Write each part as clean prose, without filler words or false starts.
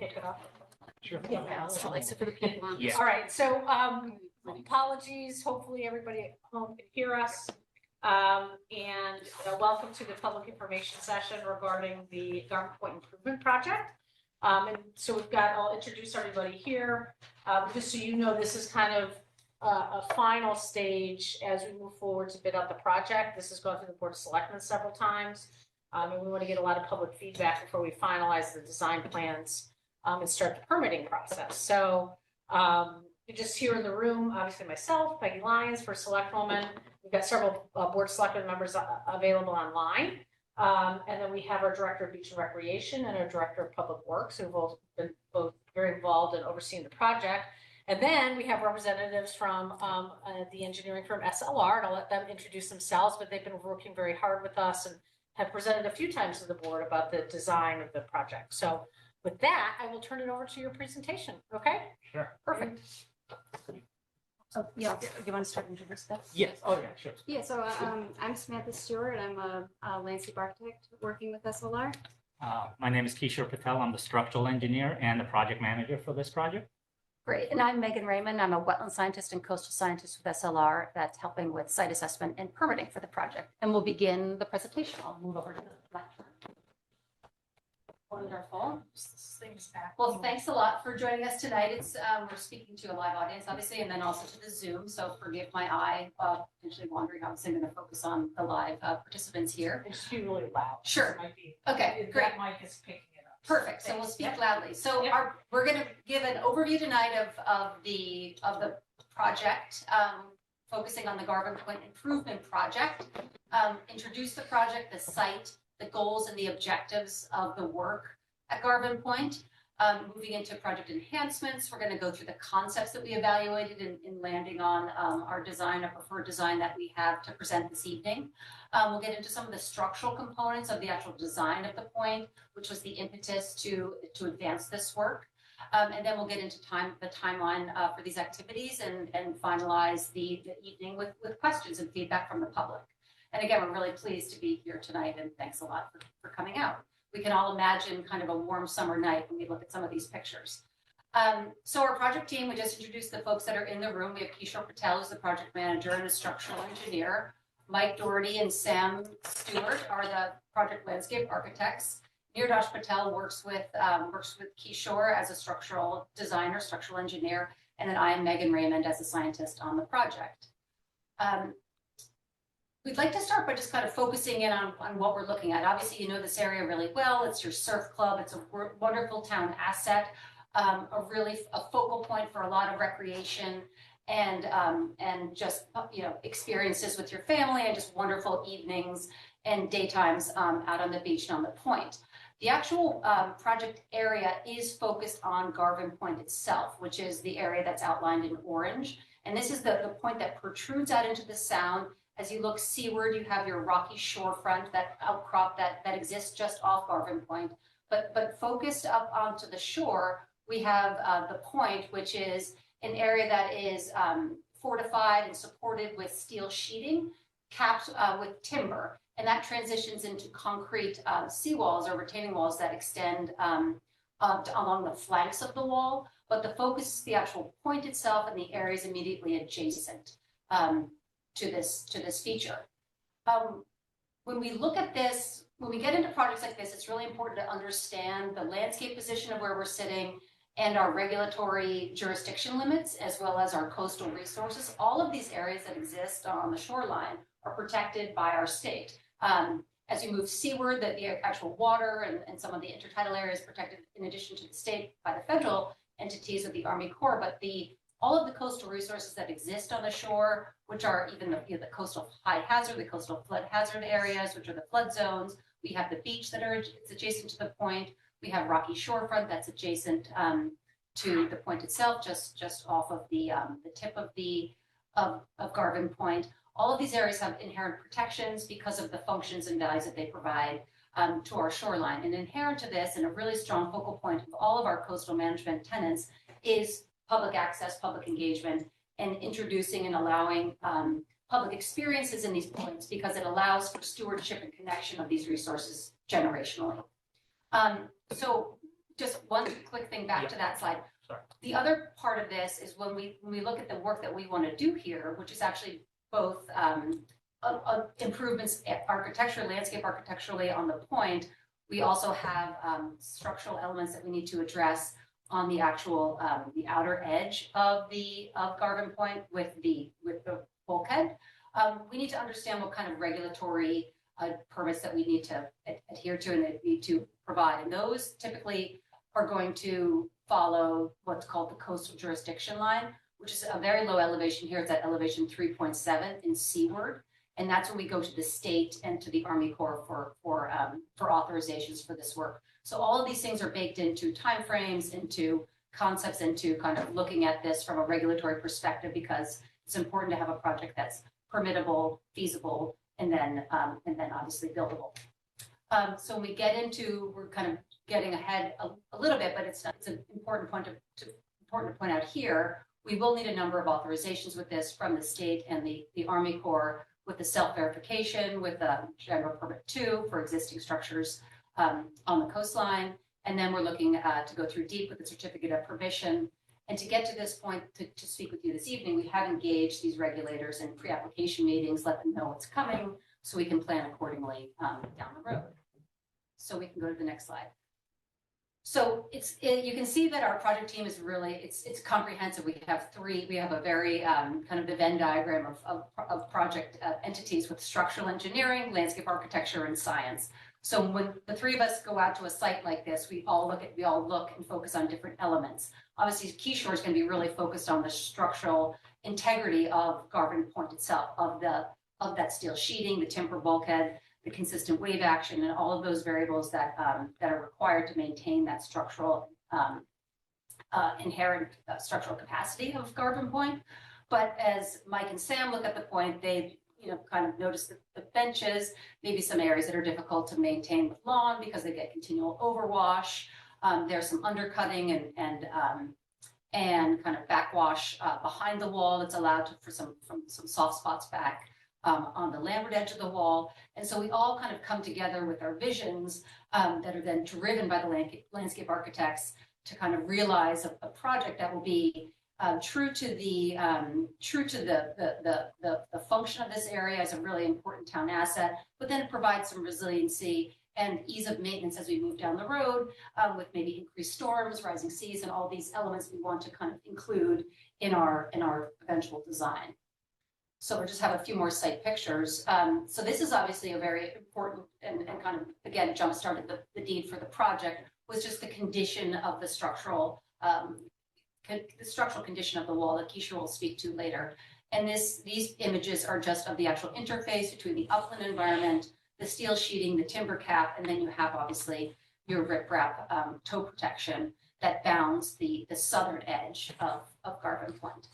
kick it off? Sure. Yeah, so like, so for the people. Yeah. All right, so apologies, hopefully everybody at home can hear us. And welcome to the public information session regarding the Garvan Point Improvement Project. And so I'll introduce everybody here. Just so you know, this is kind of a final stage as we move forward to bid out the project. This has gone through the Board of Selectmen several times. And we want to get a lot of public feedback before we finalize the design plans and start the permitting process. So just here in the room, obviously myself, Peggy Lyons, First Selectwoman. We've got several Board of Selectmen members available online. And then we have our Director of Beach and Recreation and our Director of Public Works, who've both been very involved in overseeing the project. And then we have representatives from the engineering firm SLR, and I'll let them introduce themselves, but they've been working very hard with us and have presented a few times to the board about the design of the project. So with that, I will turn it over to your presentation. Okay? Sure. Perfect. Oh, yeah. You want to start introducing stuff? Yes. Oh, yeah, sure. Yeah, so I'm Samantha Stewart. I'm a landscape architect working with SLR. My name is Kishore Patel. I'm the structural engineer and the project manager for this project. Great. And I'm Megan Raymond. I'm a wetland scientist and coastal scientist with SLR that's helping with site assessment and permitting for the project. And we'll begin the presentation. I'll move over to the lectern. Wonderful. Well, thanks a lot for joining us tonight. It's we're speaking to a live audience, obviously, and then also to the Zoom. So forgive my eye, potentially wandering. Obviously, I'm going to focus on the live participants here. It's really loud. Sure. Might be, Okay, great. that mic is picking it up. Perfect. So we'll speak Yep. loudly. So Yep. we're going to give an overview tonight of the project, focusing on the Garvan Point Improvement Project. Introduce the project, the site, the goals and the objectives of the work at Garvan Point. Moving into project enhancements, we're going to go through the concepts that we evaluated in landing on our design, a preferred design that we have to present this evening. We'll get into some of the structural components of the actual design of the point, which was the impetus to advance this work. And then we'll get into the timeline for these activities and finalize the evening with questions and feedback from the public. And again, we're really pleased to be here tonight, and thanks a lot for coming out. We can all imagine kind of a warm summer night when we look at some of these pictures. So our project team, we just introduced the folks that are in the room. We have Kishore Patel, who's the project manager and a structural engineer. Mike Doherty and Sam Stewart are the project landscape architects. Nirdash Patel works with Kishore as a structural designer, structural engineer, and then I am Megan Raymond as a scientist on the project. We'd like to start by just kind of focusing in on what we're looking at. Obviously, you know this area really well. It's your surf club. It's a wonderful town asset, a focal point for a lot of recreation and just experiences with your family and just wonderful evenings and daytimes out on the beach and on the point. The actual project area is focused on Garvan Point itself, which is the area that's outlined in orange. And this is the point that protrudes out into the sound. As you look seaward, you have your rocky shorefront, that outcrop that exists just off Garvan Point. But focused up onto the shore, we have the point, which is an area that is fortified and supported with steel sheeting, capped with timber. And that transitions into concrete seawalls or retaining walls that extend along the flanks of the wall. But the focus is the actual point itself and the areas immediately adjacent to this feature. When we look at this, when we get into projects like this, it's really important to understand the landscape position of where we're sitting and our regulatory jurisdiction limits, as well as our coastal resources. All of these areas that exist on the shoreline are protected by our state. As you move seaward, the actual water and some of the intertidal areas protected in addition to the state by the federal entities of the Army Corps, but all of the coastal resources that exist on the shore, which are even the coastal high hazard, the coastal flood hazard areas, which are the flood zones. We have the beach it's adjacent to the point. We have rocky shorefront that's adjacent to the point itself, just off of the tip of Garvan Point. All of these areas have inherent protections because of the functions and values that they provide to our shoreline. And inherent to this, and a really strong focal point of all of our coastal management tenants, is public access, public engagement, and introducing and allowing public experiences in these points, because it allows for stewardship and connection of these resources generationally. So just one quick thing back to that slide. Sorry. The other part of this is when we look at the work that we want to do here, which is actually both improvements architecturally, landscape architecturally on the point, we also have structural elements that we need to address on the actual the outer edge of Garvan Point with the bulkhead. We need to understand what kind of regulatory permits that we need to adhere to and that need to provide, and those typically are going to follow what's called the coastal jurisdiction line, which is a very low elevation here. It's at elevation 3.7 in seaward. And that's when we go to the state and to the Army Corps for authorizations for this work. So all of these things are baked into timeframes, into concepts, into kind of looking at this from a regulatory perspective, because it's important to have a project that's permittable, feasible, and then obviously buildable. So when we get into, we're kind of getting ahead a little bit, but it's an important point to point out here. We will need a number of authorizations with this from the state and the Army Corps, with the self-verification, with General Permit 2 for existing structures on the coastline. And then we're looking to go through deep with the certificate of permission. And to get to this point, to speak with you this evening, we have engaged these regulators in pre-application meetings, let them know what's coming so we can plan accordingly down the road. So we can go to the next slide. So you can see that our project team is really, it's comprehensive. We have a very kind of the Venn diagram of project entities with structural engineering, landscape architecture, and science. So when the three of us go out to a site like this, we all look and focus on different elements. Obviously, Keyshore is going to be really focused on the structural integrity of Garvan Point itself, of that steel sheeting, the timber bulkhead, the consistent wave action, and all of those variables that are required to maintain that structural inherent structural capacity of Garvan Point. But as Mike and Sam look at the point, they kind of notice the benches, maybe some areas that are difficult to maintain with lawn because they get continual overwash. There's some undercutting and kind of backwash behind the wall that's allowed for some soft spots back on the landward edge of the wall. And so we all kind of come together with our visions that are then driven by the landscape architects to kind of realize a project that will be true to the function of this area as a really important town asset, but then provide some resiliency and ease of maintenance as we move down the road with maybe increased storms, rising seas, and all these elements we want to kind of include in our eventual design. So we'll just have a few more site pictures. So this is obviously a very important and kind of, again, jump-started the deed for the project, was just the condition of the structural condition of the wall that Keisha will speak to later. And these images are just of the actual interface between the upland environment, the steel sheeting, the timber cap, and then you have obviously your riprap toe protection that bounds the southern edge of Garvan Point.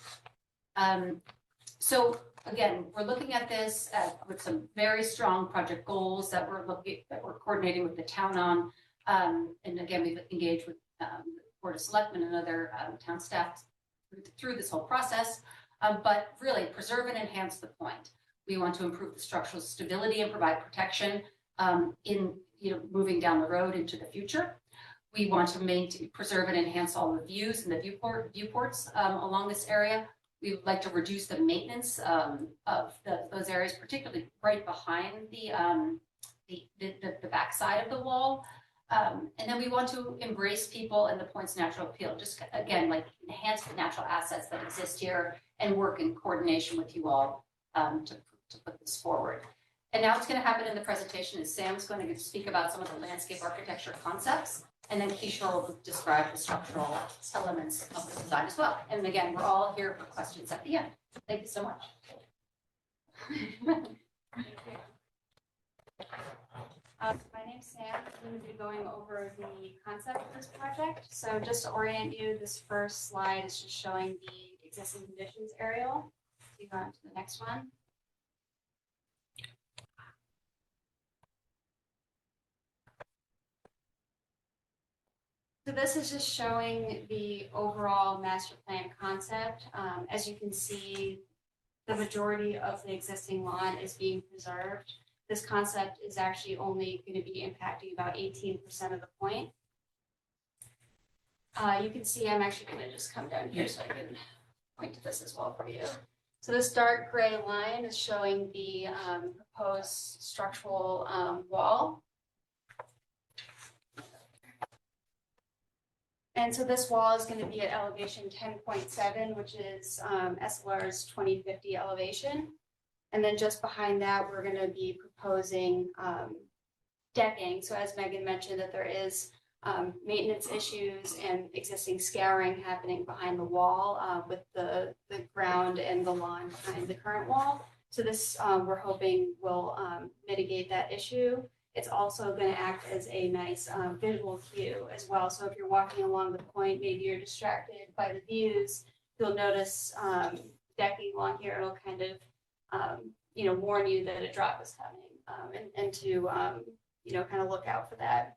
So again, we're looking at this with some very strong project goals that we're coordinating with the town on. And again, we've engaged with the Board of Selectmen and other town staff through this whole process, but really preserve and enhance the point. We want to improve the structural stability and provide protection in moving down the road into the future. We want to preserve and enhance all the views and the viewports along this area. We would like to reduce the maintenance of those areas, particularly right behind the backside of the wall. And then we want to embrace people and the point's natural appeal. Just again, like enhance the natural assets that exist here and work in coordination with you all to put this forward. And now what's going to happen in the presentation is Sam's going to speak about some of the landscape architecture concepts, and then Kishore will describe the structural elements of the design as well. And again, we're all here for questions at the end. Thank you so much. My name's Sam. I'm going to be going over the concept of this project. So just to orient you, this first slide is just showing the existing conditions aerial. So you go on to the next one. So this is just showing the overall master plan concept. As you can see, the majority of the existing lawn is being preserved. This concept is actually only going to be impacting about 18% of the point. You can see I'm actually going to just come down here so I can point to this as well for you. So this dark gray line is showing the proposed structural wall. And so this wall is going to be at elevation 10.7, which is SLR's 2050 elevation. And then just behind that, we're going to be proposing decking. So as Megan mentioned, that there is maintenance issues and existing scouring happening behind the wall with the ground and the lawn behind the current wall. So this we're hoping will mitigate that issue. It's also going to act as a nice visual cue as well. So if you're walking along the point, maybe you're distracted by the views, you'll notice decking along here. It'll kind of warn you that a drop is coming and to kind of look out for that.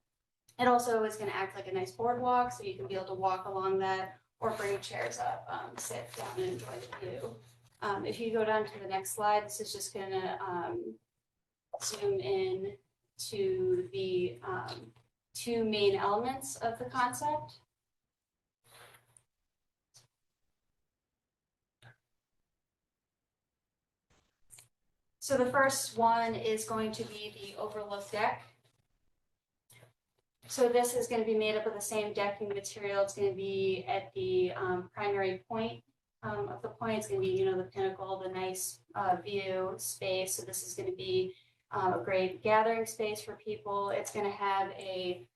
It also is going to act like a nice boardwalk, so you can be able to walk along that or bring chairs up, sit down and enjoy the view. If you go down to the next slide, this is just going to zoom in to the two main elements of the concept. So the first one is going to be the overlook deck. So this is going to be made up of the same decking material. It's going to be at the primary point of the point. It's going to be, the pinnacle, the nice view space. So this is going to be a great gathering space for people. It's going to have a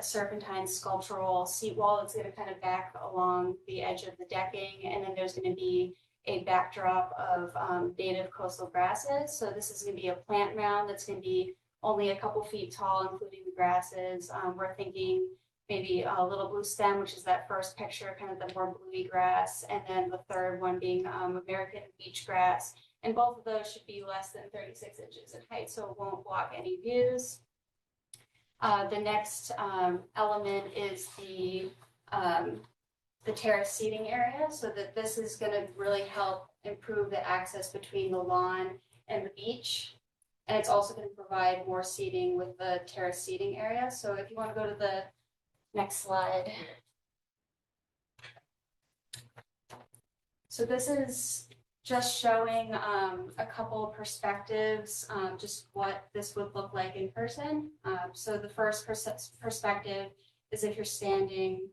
serpentine sculptural seat wall that's going to kind of back along the edge of the decking. And then there's going to be a backdrop of native coastal grasses. So this is going to be a plant mound that's going to be only a couple feet tall, including the grasses. We're thinking maybe a little blue stem, which is that first picture, kind of the more bluey grass. And then the third one being American beach grass. And both of those should be less than 36 inches in height, so it won't block any views. The next element is the terrace seating area, so that this is going to really help improve the access between the lawn and the beach. And it's also going to provide more seating with the terrace seating area. So if you want to go to the next slide. So this is just showing a couple of perspectives, just what this would look like in person. So the first perspective is if you're standing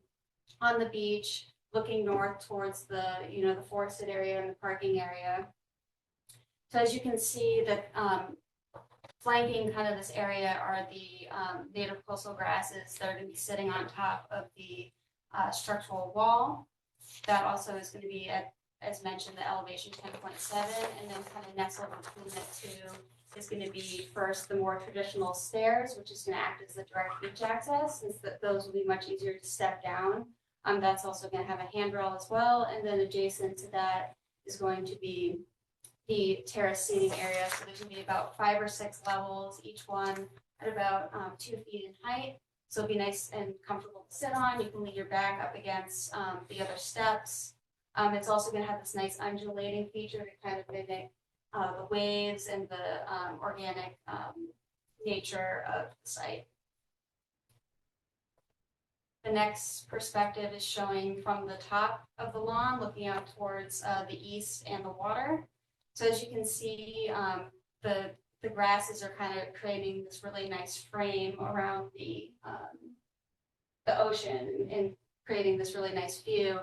on the beach, looking north towards the, the forested area and the parking area. So as you can see that flanking kind of this area are the native coastal grasses that are going to be sitting on top of the structural wall. That also is going to be at, as mentioned, the elevation 10.7, and then kind of nestled between the two is going to be first the more traditional stairs, which is going to act as the direct beach access, since those will be much easier to step down. That's also going to have a handrail as well, and then adjacent to that is going to be the terrace seating area. So there's going to be about 5 or 6 levels, each one at about 2 feet in height. So it'll be nice and comfortable to sit on. You can lean your back up against the other steps. It's also going to have this nice undulating feature to kind of mimic the waves and the organic nature of the site. The next perspective is showing from the top of the lawn, looking out towards the east and the water. So as you can see, the grasses are kind of creating this really nice frame around the ocean and creating this really nice view.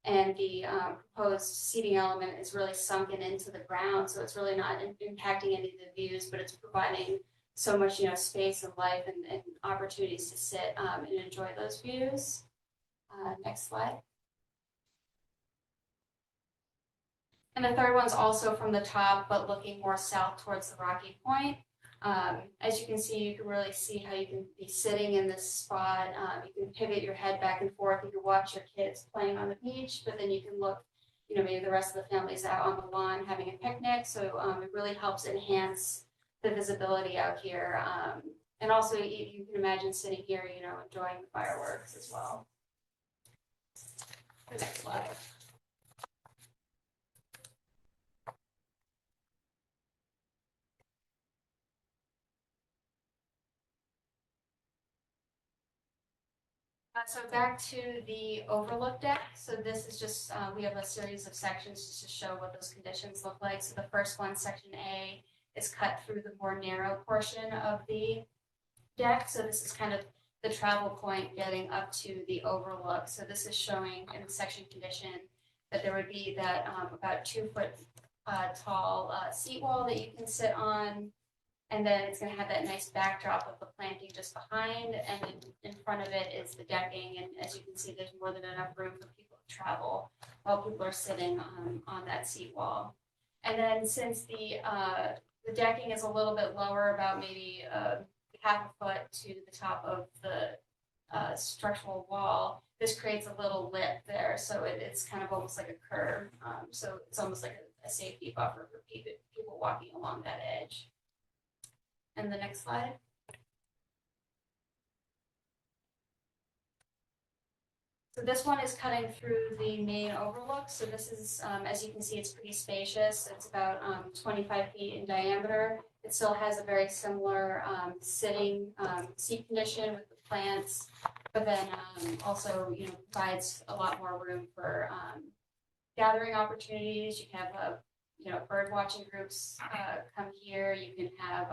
And the proposed seating element is really sunken into the ground, so it's really not impacting any of the views, but it's providing so much, space and life and opportunities to sit and enjoy those views. Next slide. And the third one's also from the top, but looking more south towards the rocky point. As you can see, you can really see how you can be sitting in this spot. You can pivot your head back and forth. You can watch your kids playing on the beach, but then you can look, maybe the rest of the family's out on the lawn having a picnic. So it really helps enhance the visibility out here. And also you can imagine sitting here, enjoying the fireworks as well. The next slide. So back to the overlook deck. So this is just, we have a series of sections just to show what those conditions look like. So the first one, section A, is cut through the more narrow portion of the deck. So this is kind of the travel point getting up to the overlook. So this is showing in the section condition that there would be that about 2 foot tall seat wall that you can sit on. And then it's going to have that nice backdrop of the planting just behind, and then in front of it is the decking. And as you can see, there's more than enough room for people to travel while people are sitting on that seat wall. And then since the decking is a little bit lower, about maybe half a foot to the top of the structural wall, this creates a little lip there. So it's kind of almost like a curve. So it's almost like a safety buffer for people walking along that edge. And the next slide. So this one is cutting through the main overlook. So this is, as you can see, it's pretty spacious. It's about 25 feet in diameter. It still has a very similar sitting seat condition with the plants, but then also, provides a lot more room for gathering opportunities. You can have, bird watching groups come here. You can have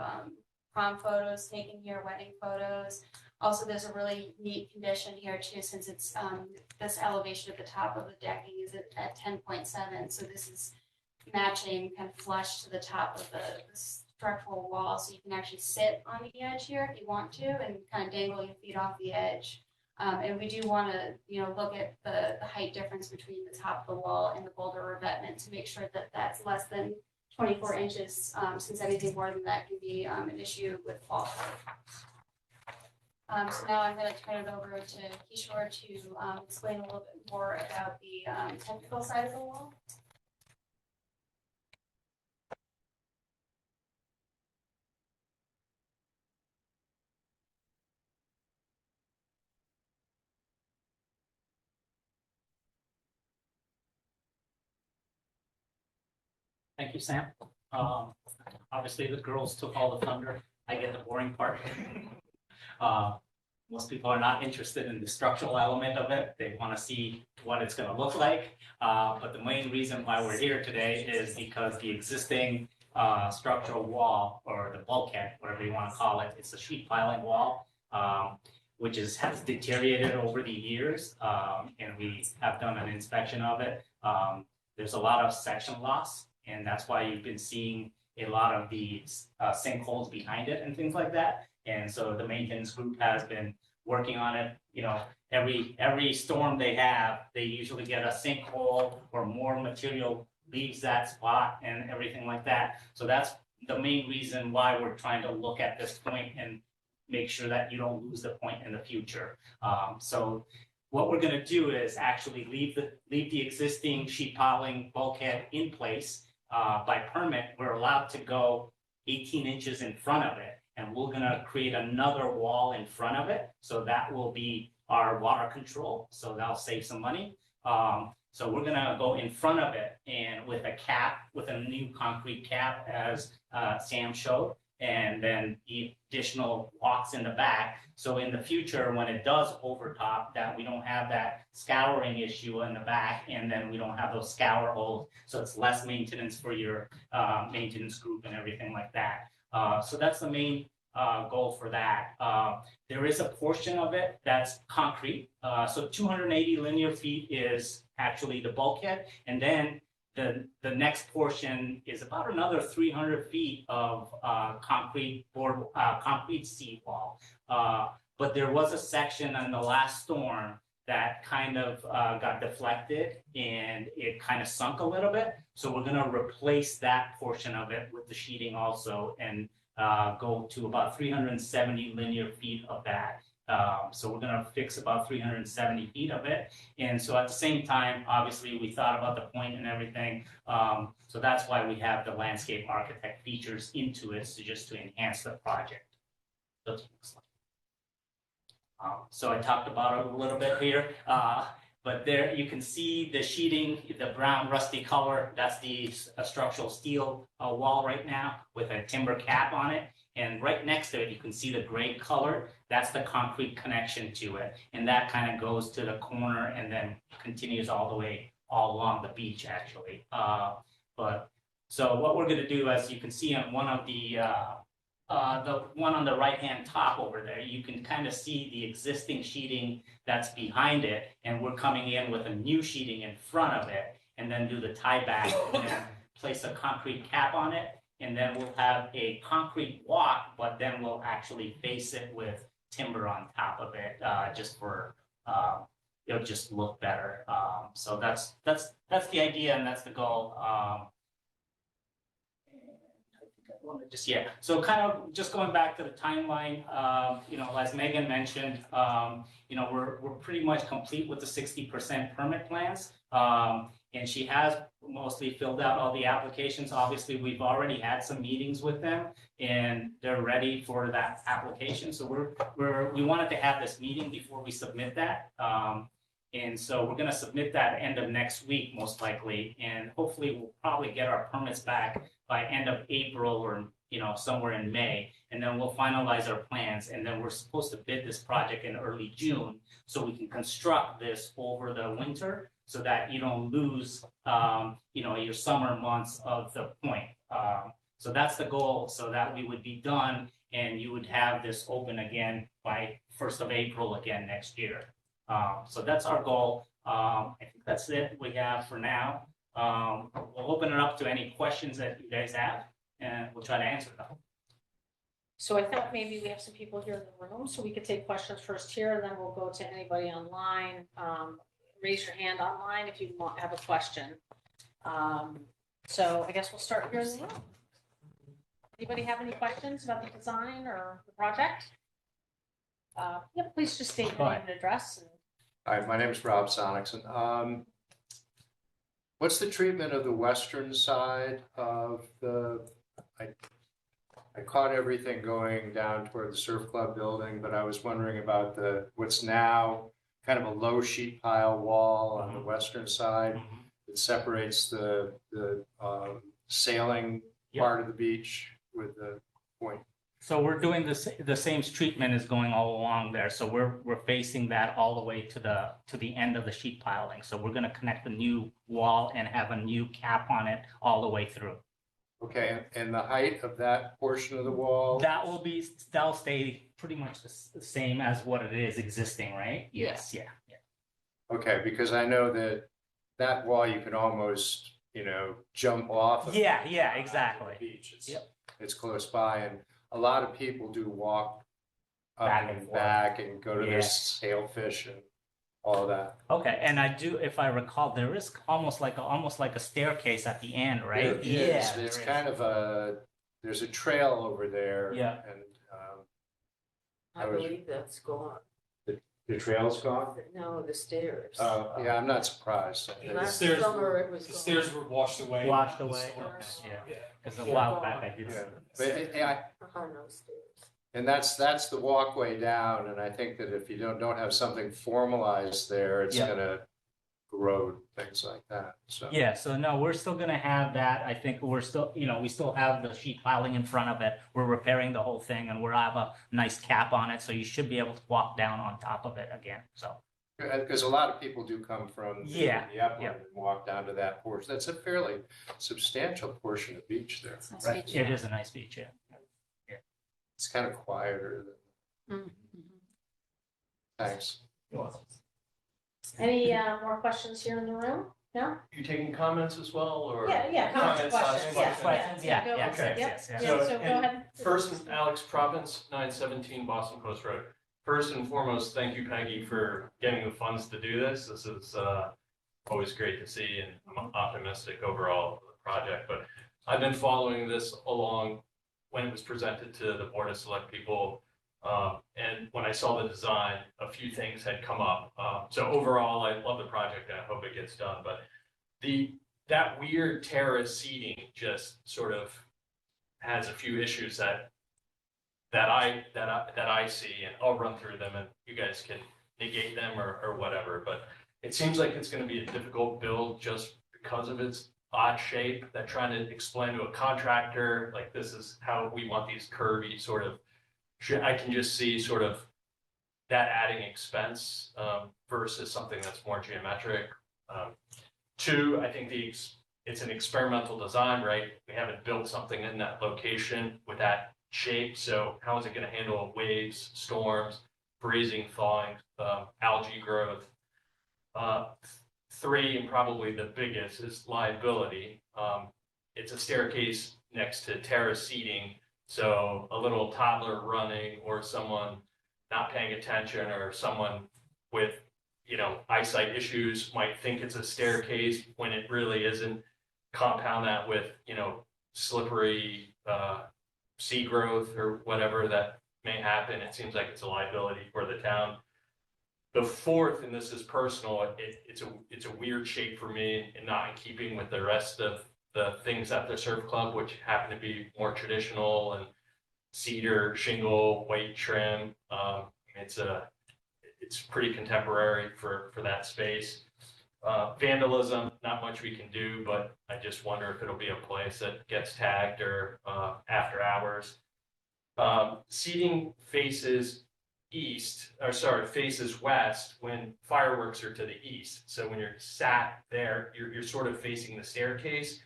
prom photos taken here, wedding photos. Also, there's a really neat condition here too, since it's this elevation at the top of the decking is at 10.7. So this is matching kind of flush to the top of the structural wall. So you can actually sit on the edge here if you want to and kind of dangle your feet off the edge. And we do want to, look at the height difference between the top of the wall and the boulder revetment to make sure that that's less than 24 inches, since anything more than that can be an issue with fall. So now I'm going to turn it over to Kishore to explain a little bit more about the technical side of the wall. Thank you, Sam. Obviously, the girls took all the thunder. I get the boring part. Most people are not interested in the structural element of it. They want to see what it's going to look like. But the main reason why we're here today is because the existing structural wall, or the bulkhead, whatever you want to call it, it's a sheet piling wall, which has deteriorated over the years. And we have done an inspection of it. There's a lot of section loss, and that's why you've been seeing a lot of the sinkholes behind it and things like that. And so the maintenance group has been working on it. Every storm they have, they usually get a sinkhole or more material leaves that spot and everything like that. So that's the main reason why we're trying to look at this point and make sure that you don't lose the point in the future. So what we're going to do is actually leave the existing sheet piling bulkhead in place. By permit, we're allowed to go 18 inches in front of it, and we're going to create another wall in front of it. So that will be our water control. So that'll save some money. So we're going to go in front of it, and with a cap, with a new concrete cap, as Sam showed, and then the additional walks in the back. So in the future, when it does overtop, that we don't have that scouring issue in the back, and then we don't have those scour holes. So it's less maintenance for your maintenance group and everything like that. So that's the main goal for that. There is a portion of it that's concrete. So 280 linear feet is actually the bulkhead. And then the next portion is about another 300 feet of concrete seawall. But there was a section in the last storm that kind of got deflected and it kind of sunk a little bit. So we're going to replace that portion of it with the sheeting also, and go to about 370 linear feet of that. So we're going to fix about 370 feet of it. And so at the same time, obviously, we thought about the point and everything. So that's why we have the landscape architect features into it, so just to enhance the project. So I talked about it a little bit here. But there you can see the sheeting, the brown rusty color. That's the structural steel wall right now with a timber cap on it. And right next to it, you can see the gray color. That's the concrete connection to it. And that kind of goes to the corner and then continues all the way all along the beach, actually. So what we're gonna do, as you can see on one of the one on the right-hand top over there, you can kind of see the existing sheeting that's behind it, and we're coming in with a new sheeting in front of it, and then do the tie back and then place a concrete cap on it, and then we'll have a concrete walk, but then we'll actually face it with timber on top of it, just for it'll just look better. So that's the idea and that's the goal. So kind of just going back to the timeline, as Megan mentioned, we're pretty much complete with the 60% permit plans. And she has mostly filled out all the applications. Obviously, we've already had some meetings with them and they're ready for that application. So we wanted to have this meeting before we submit that. And so we're gonna submit that end of next week, most likely, and hopefully we'll probably get our permits back by end of April or, somewhere in May. And then we'll finalize our plans, and then we're supposed to bid this project in early June, so we can construct this over the winter, so that you don't lose, your summer months of the point. So that's the goal, so that we would be done, and you would have this open again by 1st of April again next year. So that's our goal. I think that's it we have for now. We'll open it up to any questions that you guys have, and we'll try to answer them. So I thought maybe we have some people here in the room, so we could take questions first here, and then we'll go to anybody online. Raise your hand online if you have a question. So I guess we'll start here in the room. Anybody have any questions about the design or the project? Please just state your name and address. Hi, my name is Rob Sonicson. What's the treatment of the western side of I caught everything going down toward the surf club building, but I was wondering about what's now kind of a low sheet pile wall on the western side that separates the sailing part of the beach with the point. So we're doing the same treatment is going all along there. So we're facing that all the way to the end of the sheet piling. So we're going to connect the new wall and have a new cap on it all the way through. Okay, and the height of that portion of the wall? That'll stay pretty much the same as what it is existing, right? Yes. Yeah. Okay, because I know that wall you can almost, jump off of. Yeah, exactly. The beach. It's close by, and a lot of people do walk up and back and go to their sailfish and all of that. Okay, and I do, if I recall, there is almost like a staircase at the end, right? It's kind of there's a trail over there. Yeah. And I believe that's gone. the trail's gone? No, the stairs. Yeah, I'm not surprised. Last stairs summer it was The gone. stairs were washed away. Washed The away. storm. Yeah. Because a while back I did. Yeah. But No stairs. and that's the walkway down, and I think that if you don't have something formalized there, it's gonna erode things like that, so. Yeah, so no, we're still gonna have that. I think we're still, we still have the sheet piling in front of it. We're repairing the whole thing, and we'll have a nice cap on it, so you should be able to walk down on top of it again, so. Because a lot of people do come from the upland and walk down to that portion. That's a fairly substantial portion of beach there. Nice Right, beach. it is a nice beach, yeah. It's kind of quieter than, thanks. Any more questions here in the room? No? You taking comments as well, or? Yeah, Comments, questions, questions. yeah, go Okay. ahead. Yes. So go ahead. First, Alex Province, 917 Boston Post Road. First and foremost, thank you, Peggy, for getting the funds to do this. This is always great to see, and I'm optimistic overall for the project. But I've been following this along when it was presented to the Board of Select People. And when I saw the design, a few things had come up. So overall, I love the project and I hope it gets done. But that weird terrace seating just sort of has a few issues that I see, and I'll run through them and you guys can negate them or whatever. But it seems like it's going to be a difficult build just because of its odd shape that trying to explain to a contractor, like this is how we want these curvy sort of, I can just see sort of that adding expense versus something that's more geometric. Two, I think it's an experimental design, right? We haven't built something in that location with that shape. So how is it going to handle waves, storms, freezing, thawing, algae growth? Three, and probably the biggest, is liability. It's a staircase next to terrace seating. So a little toddler running or someone not paying attention or someone with, eyesight issues might think it's a staircase when it really isn't. Compound that with, slippery sea growth or whatever that may happen. It seems like it's a liability for the town. The fourth, and this is personal, it's a weird shape for me and not in keeping with the rest of the things at the surf club, which happen to be more traditional and cedar, shingle, white trim. It's pretty contemporary for that space. Vandalism, not much we can do, but I just wonder if it'll be a place that gets tagged or after hours. Seating faces faces west when fireworks are to the east. So when you're sat there, you're sort of facing the staircase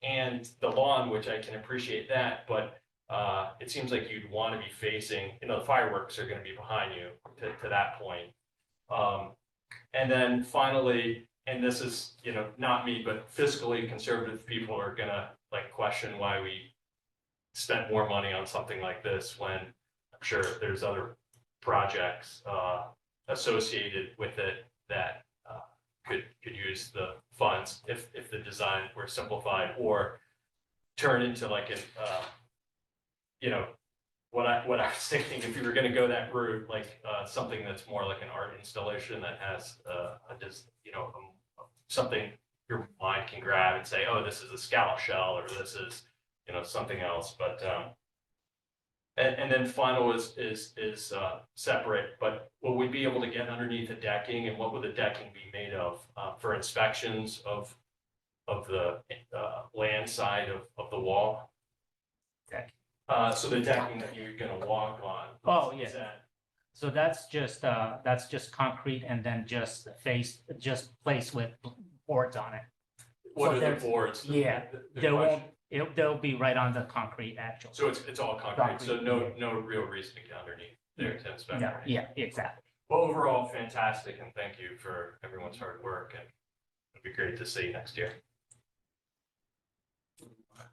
and the lawn, which I can appreciate that, but it seems like you'd want to be facing, the fireworks are going to be behind you to that point. And then finally, and this is, not me, but fiscally conservative people are going to question why we spent more money on something like this when I'm sure there's other projects associated with it that could use the funds if the design were simplified or turn into what I was thinking, if you were going to go that route, something that's more like an art installation that has something your mind can grab and say, oh, this is a scallop shell or this is something else. But and then final is separate. But will we be able to get underneath the decking, and what would the decking be made of for inspections of the land side of the wall? Deck. So the decking that you're going to walk on. Oh, is yeah. that- So that's just concrete and then just placed with boards on it. What So are there's- the boards? Yeah, The There question- won't, they'll be right on the concrete actual. So it's all concrete, so Concrete, no real reason to get underneath there to inspect. No, yeah, exactly. Well, overall, fantastic, and thank you for everyone's hard work, and it'd be great to see you next year.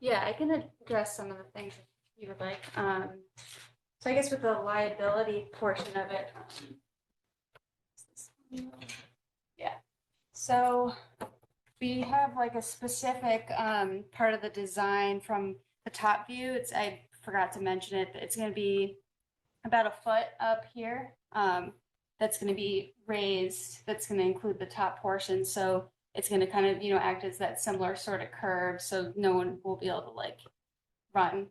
Yeah, I can address some of the things if you would like. So I guess with the liability portion of it. Yeah, so we have a specific part of the design from the top view. I forgot to mention it. It's going to be about a foot up here. That's going to be raised. That's going to include the top portion. So it's going to kind of, act as that similar sort of curve. So no one will be able to run.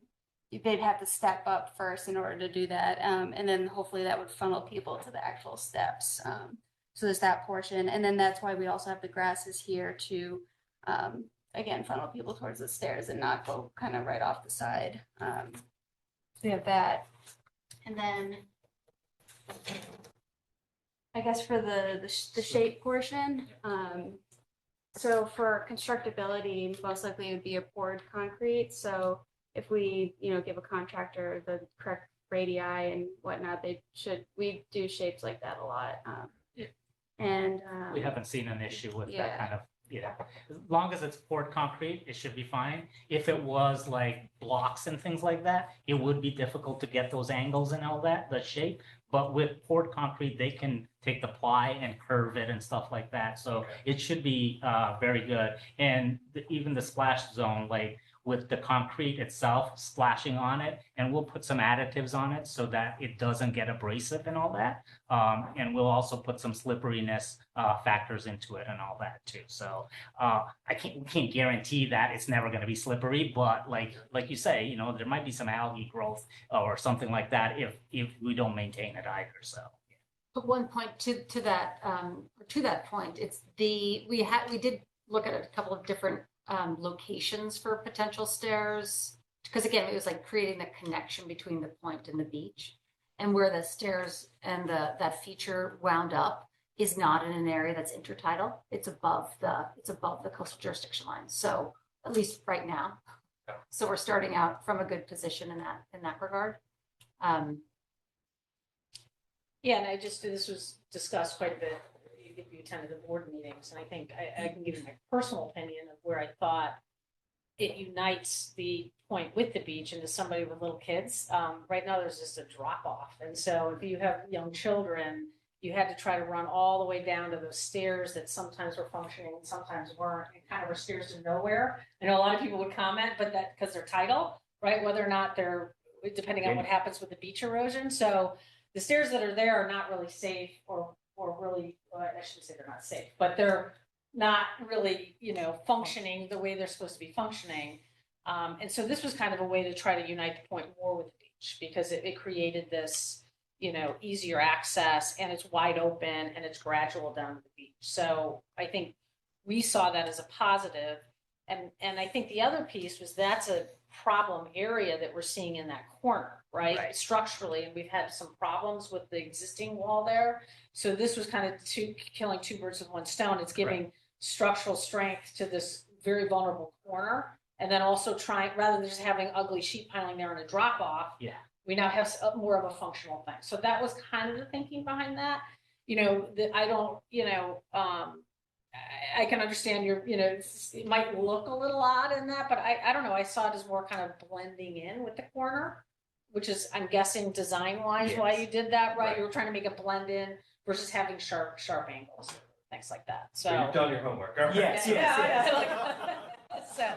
They'd have to step up first in order to do that. And then hopefully that would funnel people to the actual steps. So there's that portion. And then that's why we also have the grasses here to, again, funnel people towards the stairs and not go kind of right off the side. So we have that. And then I guess for the shape portion, so for constructability, most likely it would be a poured concrete. So if we, give a contractor the correct radii and whatnot, we do shapes like that a lot. And We haven't seen an issue with yeah. that kind of, as long as it's poured concrete, it should be fine. If it was like blocks and things like that, it would be difficult to get those angles and all that, the shape. But with poured concrete, they can take the ply and curve it and stuff like that. So it should be very good. And even the splash zone, with the concrete itself splashing on it, and we'll put some additives on it so that it doesn't get abrasive and all that. And we'll also put some slipperiness factors into it and all that too. So we can't guarantee that it's never going to be slippery, but like you say, there might be some algae growth or something like that if we don't maintain it either. So. But one point to that point, we did look at a couple of different locations for potential stairs. Because again, it was like creating the connection between the point and the beach. And where the stairs and that feature wound up is not in an area that's intertidal. It's above the coastal jurisdiction line. So at least right now. So we're starting out from a good position in that regard. Yeah, and this was discussed quite a bit if you attended the board meetings, and I think I can give you my personal opinion of where I thought it unites the point with the beach and to somebody with little kids. Right now, there's just a drop off, and so if you have young children, you had to try to run all the way down to those stairs that sometimes were functioning and sometimes weren't, and kind of were stairs to nowhere. I know a lot of people would comment, but that because they're tidal, right? Whether or not they're, depending on what happens with the beach erosion. So the stairs that are there are not really safe or really, well, I shouldn't say they're not safe, but they're not really, functioning the way they're supposed to be functioning. And so this was kind of a way to try to unite the point more with the beach because it created this, easier access, and it's wide open and it's gradual down to the beach. So I think we saw that as a positive. And I think the other piece was that's a problem area that we're seeing in that corner, right? Structurally, and we've had some problems with the existing wall there. So this was kind of killing two birds with one stone. It's giving structural strength to this very vulnerable corner, and then also trying, rather than just having ugly sheet piling there and a drop off, we now have more of a functional thing. So that was kind of the thinking behind that. That I don't, I can understand it might look a little odd in that, but I don't know. I saw it as more kind of blending in with the corner, which is, I'm guessing, design wise why you did that, right? You were trying to make it blend in versus having sharp angles, things like that. So You've done your homework. Yes. So,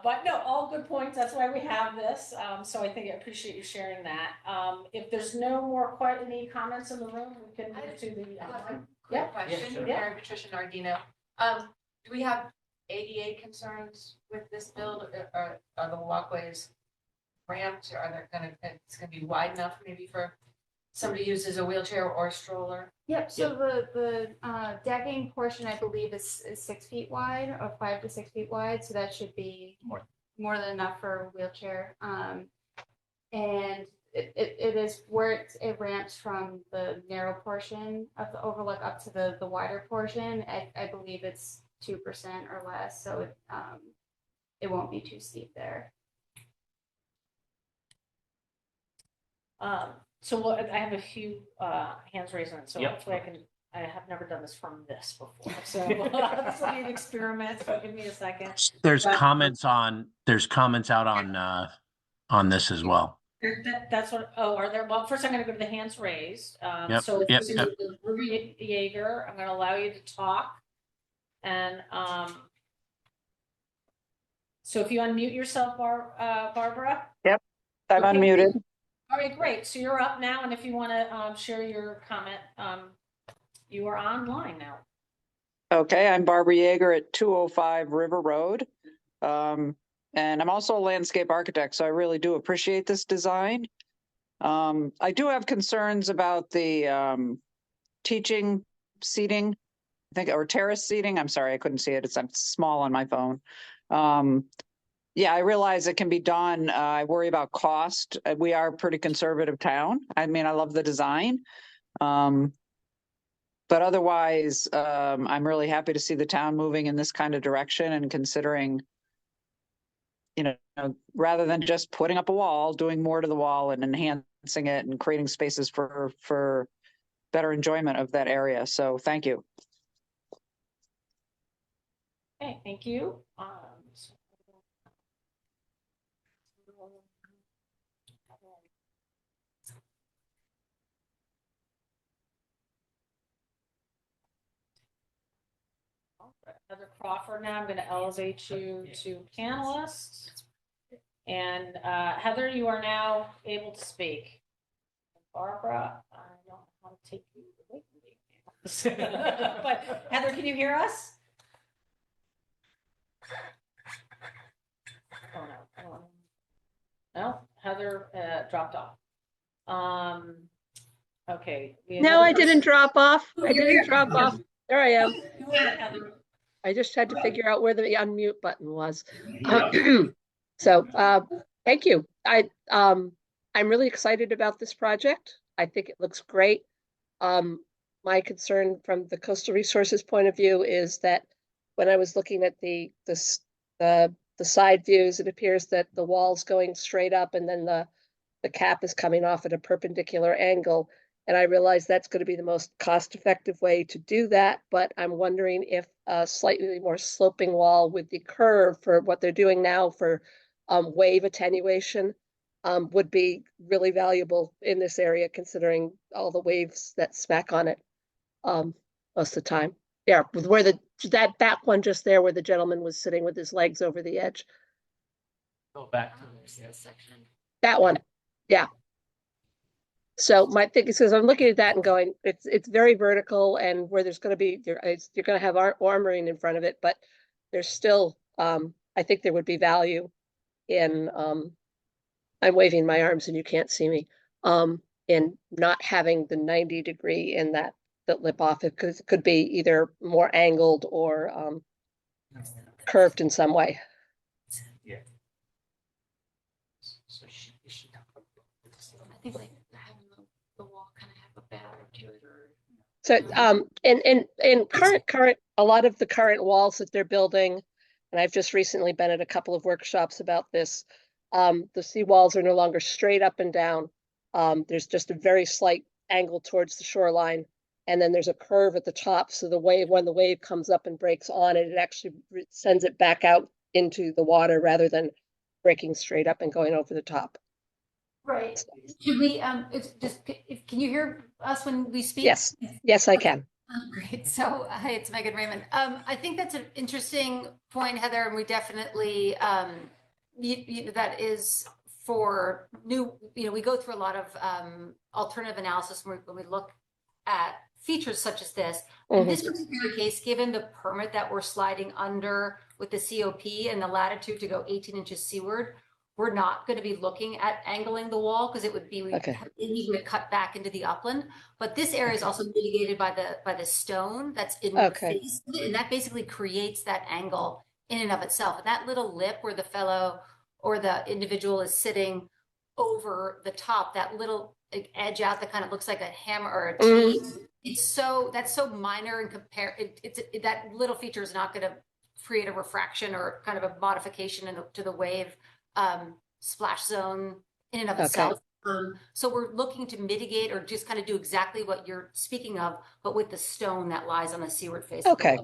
but no, all good points. That's why we have this. So I appreciate you sharing that. If there's no more any comments in the room, we can move to the. Quick question, sure. Mary Patricia Nardino. Do we have ADA concerns with this build? Are the walkways ramped? It's gonna be wide enough maybe for somebody who uses a wheelchair or a stroller? Yep, so the decking portion, I believe, is 6 feet wide, or 5 to 6 feet wide, so that should be more than enough for a wheelchair. And it is where it ramps from the narrow portion of the overlook up to the wider portion. I believe it's 2% or less, so it won't be too steep there. So I have a few hands raised on it, so hopefully I have never done this from this before. So this will be an experiment, so give me a second. There's comments out on this as well. That's what, are there? Well, first I'm going to go to the hands raised. So this is Ruby Yeager. I'm going to allow you to talk. And so if you unmute yourself, Barbara. Yep, I'm unmuted. All right, great. So you're up now. And if you want to share your comment, you are online now. Okay, I'm Barbara Yeager at 205 River Road. And I'm also a landscape architect, so I really do appreciate this design. I do have concerns about the teaching seating, or terrace seating. I'm sorry, I couldn't see it. I'm small on my phone. Yeah, I realize it can be done. I worry about cost. We are a pretty conservative town. I mean, I love the design. But otherwise, I'm really happy to see the town moving in this kind of direction and considering, rather than just putting up a wall, doing more to the wall and enhancing it and creating spaces for better enjoyment of that area. So thank you. Okay, thank you. Heather Crawford, now I'm going to elevate you to panelist. And Heather, you are now able to speak. Barbara, I don't want to take you away from me. But Heather, can you hear us? Oh no. No, Heather dropped off. Okay. No, I didn't drop off. I didn't drop off. There I am. Heather. I just had to figure out where the unmute button was. So, thank you. I'm really excited about this project. I think it looks great. My concern from the coastal resources point of view is that when I was looking at the side views, it appears that the wall's going straight up and then the cap is coming off at a perpendicular angle. And I realize that's going to be the most cost-effective way to do that, but I'm wondering if a slightly more sloping wall with the curve for what they're doing now for wave attenuation would be really valuable in this area, considering all the waves that smack on it most of the time. Yeah, with where that back one just there where the gentleman was sitting with his legs over the edge. Go back to That one, yeah. So my thing is, because I'm looking at that and going, it's very vertical, and where there's going to be you're going to have armoring in front of it, but there's still I think there would be value in I'm waving my arms and you can't see me in not having the 90-degree in that lip off it, because it could be either more angled or curved in some way. Yeah. I think like having the wall kind of have a battle to it, or. So in current a lot of the current walls that they're building, and I've just recently been at a couple of workshops about this, the sea walls are no longer straight up and down. There's just a very slight angle towards the shoreline, and then there's a curve at the top. So when the wave comes up and breaks on it, it actually sends it back out into the water rather than breaking straight up and going over the top. Right. Should we, it's just, can you hear us when we speak? Yes, I can. Great. So, hi, it's Megan Raymond. I think that's an interesting point, Heather, and we definitely, that is for new, we go through a lot of alternative analysis when we look at features such as this. In this particular case, given the permit that we're sliding under with the COP and the latitude to go 18 inches seaward, we're not going to be looking at angling the wall because it would be needing to cut back into the upland. But this area is also mitigated by the stone that's in the face, and that basically creates that angle in and of itself. And that little lip where the fellow or the individual is sitting over the top, that little edge out that kind of looks like a hammer or a T. That's so minor and that little feature is not going to create a refraction or kind of a modification to the wave splash zone in and of itself. So we're looking to mitigate or just kind of do exactly what you're speaking of, but with the stone that lies on the seaward face. Okay.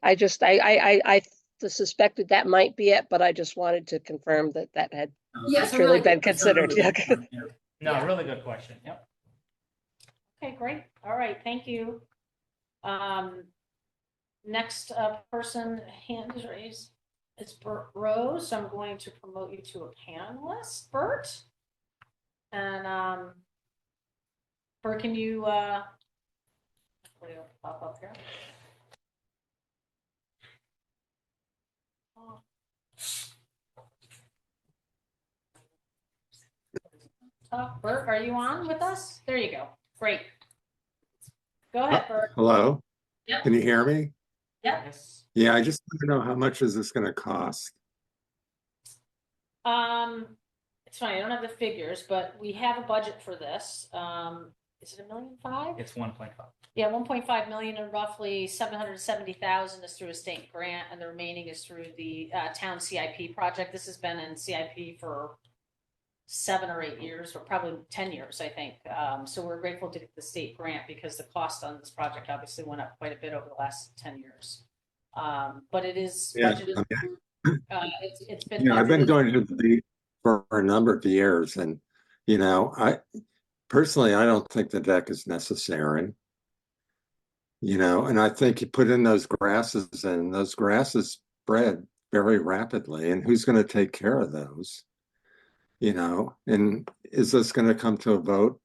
I suspected that might be it, but I just wanted to confirm that had truly been considered. No, really good question. Yep. Okay, great. All right, thank you. Next person, hand is raised. It's Bert Rose. So I'm going to promote you to a panelist, Bert. And Bert, can you pop up here? Bert, are you on with us? There you go. Great. Go ahead, Bert. Hello. Yep. Can you hear me? Yep. Yes. Yeah, I just want to know how much is this going to cost? It's funny, I don't have the figures, but we have a budget for this. Is it $1.5 million? It's 1.5. Yeah, 1.5 million, and roughly 770,000 is through a state grant, and the remaining is through the town CIP project. This has been in CIP for 7 or 8 years, or probably 10 years, I think. So we're grateful to get the state grant because the cost on this project obviously went up quite a bit over the last 10 years. But it is budgeted. It's been. I've been going to the beach for a number of years, and I personally don't think the deck is necessary. And I think you put in those grasses, and those grasses spread very rapidly, and who's going to take care of those? And is this going to come to a vote,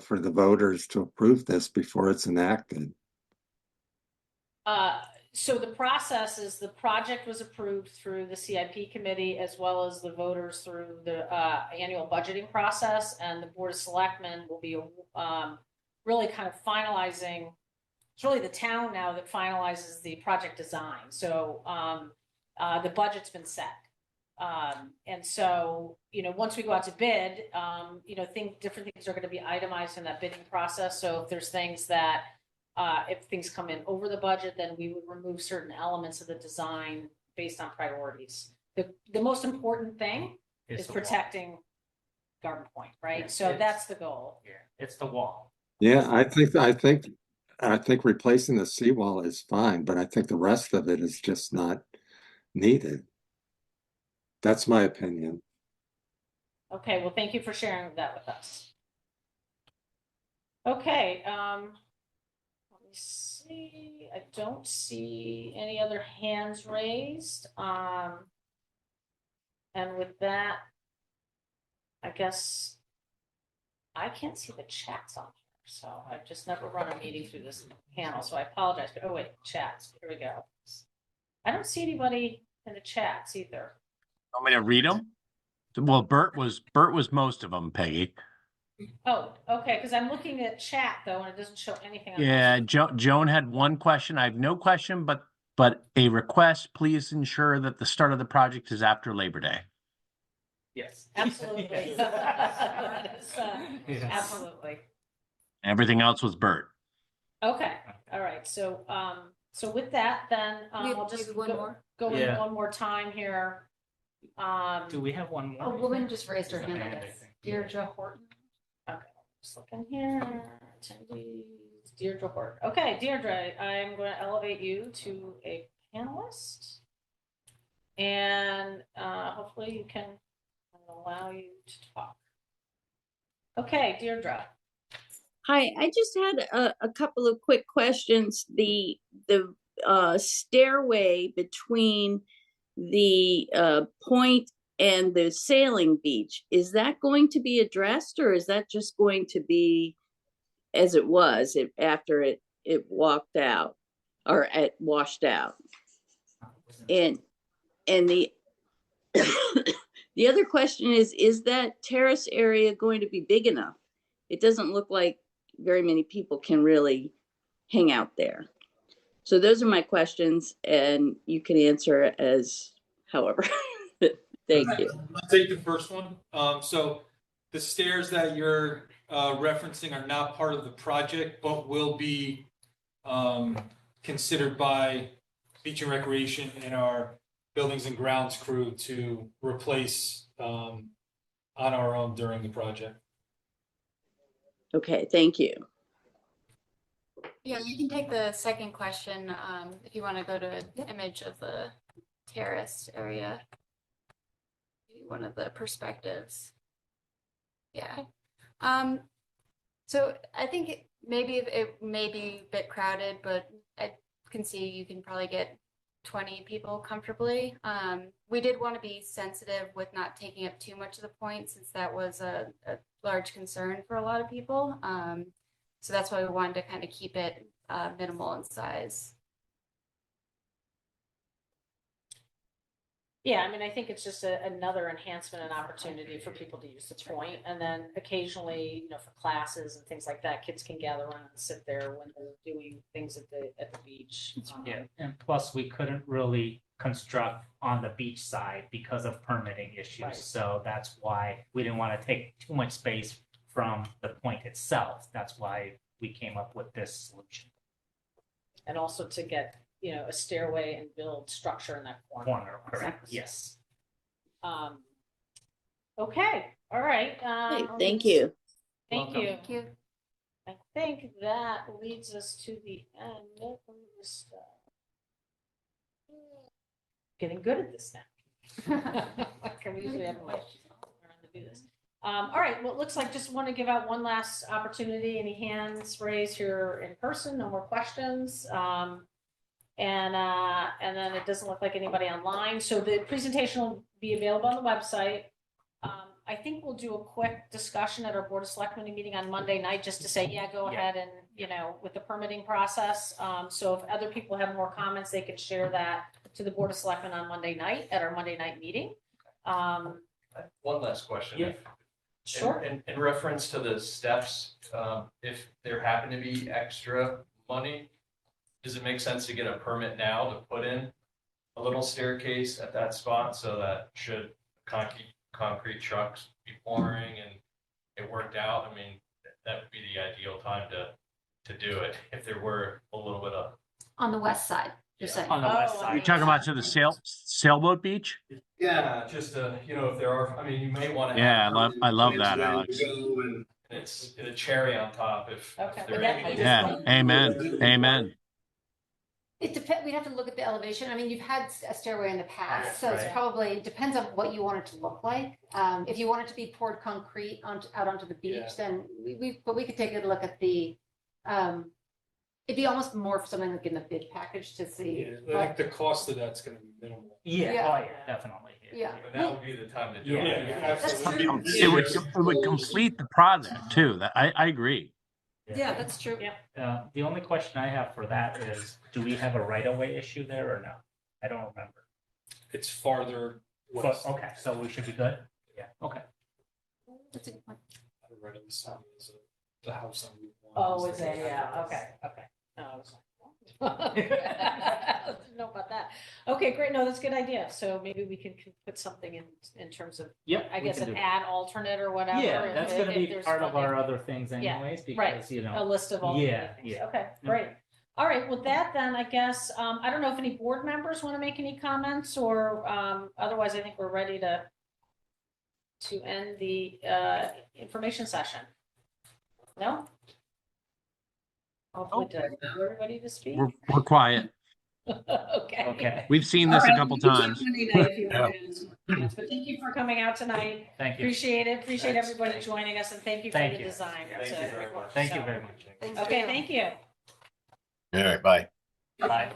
for the voters to approve this before it's enacted? So the process is the project was approved through the CIP committee as well as the voters through the annual budgeting process, and the Board of Selectmen will be really kind of finalizing it's really the town now that finalizes the project design. So the budget's been set. And so, once we go out to bid, different things are going to be itemized in that bidding process. So if there's things that, if things come in over the budget, then we would remove certain elements of the design based on priorities. The most important thing is the wall. protecting Garvan Point, right? Yeah, So it's- that's the goal. Yeah, it's the wall. Yeah, I think replacing the seawall is fine, but I think the rest of it is just not needed. That's my opinion. Okay, well, thank you for sharing that with us. Okay, let me see. I don't see any other hands raised. And with that, I guess I can't see the chats on here. So I've just never run a meeting through this panel, so I apologize. Oh wait, chats. Here we go. I don't see anybody in the chats either. Want me to read them? Well, Bert was most of them, Peggy. Oh, okay, because I'm looking at chat though, and it doesn't show anything. On Yeah, this. Joan had one question. I have no question, but a request. Please ensure that the start of the project is after Labor Day. Yes. Absolutely. That is, absolutely. Everything else was Bert. Okay, all right, so, so with that, then, I'll just Maybe one more? go in Yeah. one more time here. Do we have one more? A woman just raised her hand, I I guess. think. Deirdre Horton. Okay, just looking here, attendees, Deirdre Hort. Okay, Deirdre, I'm going to elevate you to a panelist. And hopefully you can allow you to talk. Okay, Deirdre. Hi, I just had a couple of quick questions. The stairway between the point and the sailing beach, is that going to be addressed, or is that just going to be as it was after it walked out or it washed out? And the the other question is that terrace area going to be big enough? It doesn't look like very many people can really hang out there. So those are my questions, and you can answer as however. Thank you. I'll take the first one. So the stairs that you're referencing are not part of the project, but will be considered by Beach and Recreation and our Buildings and Grounds crew to replace on our own during the project. Okay, thank you. Yeah, you can take the second question if you want to go to an image of the terrace area. One of the perspectives. Yeah. So I think it may be a bit crowded, but I can see you can probably get 20 people comfortably. We did want to be sensitive with not taking up too much of the point, since that was a large concern for a lot of people. So that's why we wanted to kind of keep it minimal in size. Yeah, I mean, I think it's just another enhancement and opportunity for people to use the point. And then occasionally, for classes and things like that, kids can gather around and sit there when they're doing things at the beach. Yeah, and plus we couldn't really construct on the beach side because of permitting issues. Right. So that's why we didn't want to take too much space from the point itself. That's why we came up with this solution. And also to get, a stairway and build structure in that corner. Correct, yes. Okay, all right. Okay, thank you. Thank Welcome. you. Thank you. I think that leads us to the end. Let me just, getting good at this now. Can we usually have a learn to do this? All right, well, it looks like just want to give out one last opportunity. Any hands raised here in person? No more questions. And then it doesn't look like anybody online. So the presentation will be available on the website. I think we'll do a quick discussion at our Board of Selectmen meeting on Monday night, just to say, go ahead and, with the permitting process. So if other people have more comments, they could share that to the Board of Selectmen on Monday night at our Monday night meeting. One last question. Yeah. Sure. In reference to the steps, if there happen to be extra money, does it make sense to get a permit now to put in a little staircase at that spot so that should concrete trucks be pouring and it worked out? I mean, that would be the ideal time to do it if there were a little bit of. On the west side, you're saying? On the west Oh, side. You're talking about to the sailboat beach? Yeah, just if there are, I mean, you may want to. Yeah, I love that, Alex. And it's a cherry on top if Okay, there would that may be be. Yeah, amen, amen. It depends, we'd have to look at the elevation. I mean, you've had a stairway in the past, so it's Right. probably, depends on what you want it to look like. If you want it to be poured concrete out onto the beach, Yeah. then but we could take a look at the, it'd be almost more for something like in the bid package to see. Yeah, I think the cost of that's gonna be minimal. Yeah, Yeah. oh yeah, definitely. Yeah. But that would be the time to do Yeah. it. That's true. It would complete the project too. That I agree. Yeah, that's true. Yeah. The only question I have for that is, do we have a right-of-way issue there or no? I don't remember. It's farther west. Okay, so we should be good? Yeah, okay. That's a good point. Right on the side is the house on Route 1. Oh, is it? Yeah, okay. No, I was like, what? I didn't know about that. Okay, great. No, that's a good idea. So maybe we can put something in terms of, Yep. I we guess, can an do ad alternate or that. whatever. Yeah, that's gonna if be there's part of funding. our other things anyways, right. because, you A know, list of all. Yeah, yeah. Okay, great. All right, with that then, I guess, I don't know if any board members want to make any comments or, otherwise I think we're ready to end the, information session. No? Hopefully, did I know everybody to speak? We're quiet. Okay. okay, We've seen this a couple times. But thank you for coming out tonight. thank you. Appreciate it. Appreciate everybody joining us and thank you for Thank the you. design. Thank It's you a very great much. work. Thank you So- very much. Thanks, Okay, Joe. thank you. All right, bye. Bye.